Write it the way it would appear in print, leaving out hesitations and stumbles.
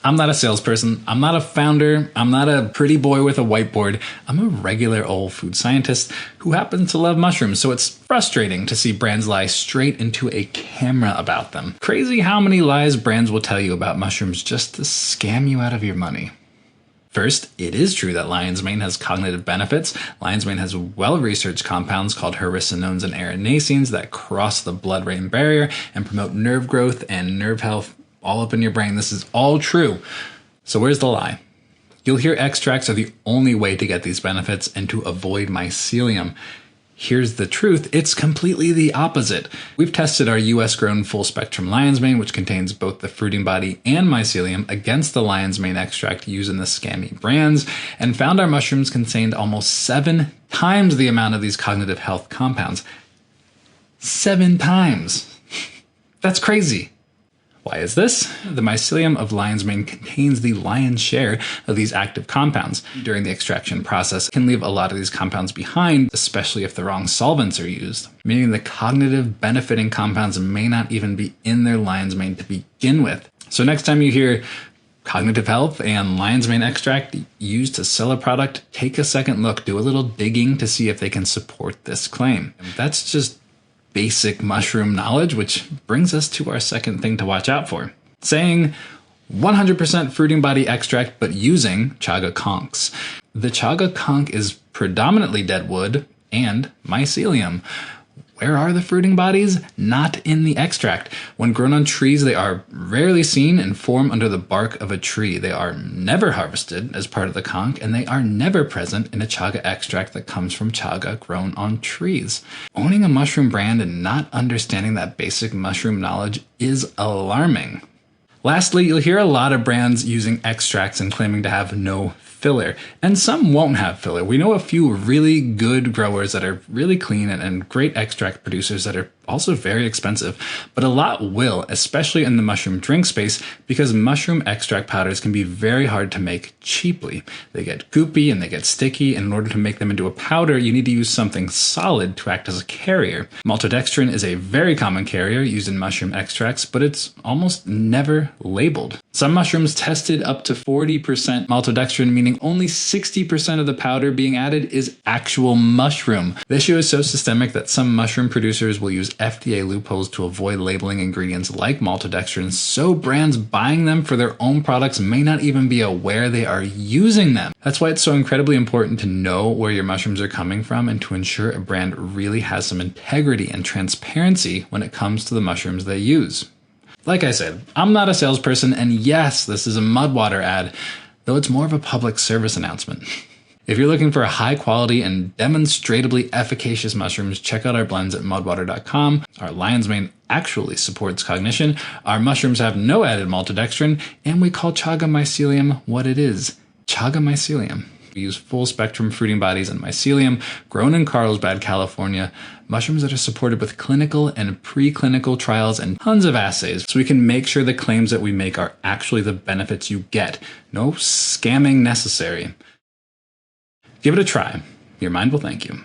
I'm not a salesperson, I'm not a founder, I'm not a pretty boy with a whiteboard. I'm a regular old food scientist who happens to love mushrooms, so it's frustrating to see brands lie straight into a camera about them. Crazy how many lies brands will tell you about mushrooms just to scam you out of your money. First, it is true that lion's mane has cognitive benefits. Lion's mane has well-researched compounds called hericenones and erinacines that cross the blood-brain barrier and promote nerve growth and nerve health all up in your brain. This is all true. So where's the lie? You'll hear extracts are the only way to get these benefits and to avoid mycelium. Here's the truth, it's completely the opposite. We've tested our US-grown full-spectrum lion's mane, which contains both the fruiting body and mycelium, against the lion's mane extract used in the scammy brands, and found our mushrooms contained almost 7 times the amount of these cognitive health compounds. 7 times. That's crazy. Why is this? The mycelium of lion's mane contains the lion's share of these active compounds. During the extraction process, it can leave a lot of these compounds behind, especially if the wrong solvents are used, meaning the cognitive benefiting compounds may not even be in their lion's mane to begin with. So next time you hear cognitive health and lion's mane extract used to sell a product, take a second look, do a little digging to see if they can support this claim. That's just basic mushroom knowledge, which brings us to our second thing to watch out for. Saying 100% fruiting body extract, but using chaga conchs. The chaga conch is predominantly dead wood and mycelium. Where are the fruiting bodies? Not in the extract. When grown on trees, they are rarely seen and form under the bark of a tree. They are never harvested as part of the conch, and they are never present in a chaga extract that comes from chaga grown on trees. Owning a mushroom brand and not understanding that basic mushroom knowledge is alarming. Lastly, you'll hear a lot of brands using extracts and claiming to have no filler, and some won't have filler. We know a few really good growers that are really clean and great extract producers that are also very expensive, but a lot will, especially in the mushroom drink space, because mushroom extract powders can be very hard to make cheaply. They get goopy and they get sticky, and in order to make them into a powder, you need to use something solid to act as a carrier. Maltodextrin is a very common carrier used in mushroom extracts, but it's almost never labeled. Some mushrooms tested up to 40% maltodextrin, meaning only 60% of the powder being added is actual mushroom. The issue is so systemic that some mushroom producers will use FDA loopholes to avoid labeling ingredients like maltodextrin, so brands buying them for their own products may not even be aware they are using them. That's why it's so incredibly important to know where your mushrooms are coming from and to ensure a brand really has some integrity and transparency when it comes to the mushrooms they use. Like I said, I'm not a salesperson, and yes, this is a Mudwater ad, though it's more of a public service announcement. If you're looking for a high quality and demonstrably efficacious mushrooms, check out our blends at mudwater.com. Our lion's mane actually supports cognition, our mushrooms have no added maltodextrin, and we call chaga mycelium what it is, chaga mycelium. We use full spectrum fruiting bodies and mycelium grown in Carlsbad, California, mushrooms that are supported with clinical and preclinical trials and tons of assays, so we can make sure the claims that we make are actually the benefits you get. No scamming necessary. Give it a try. Your mind will thank you.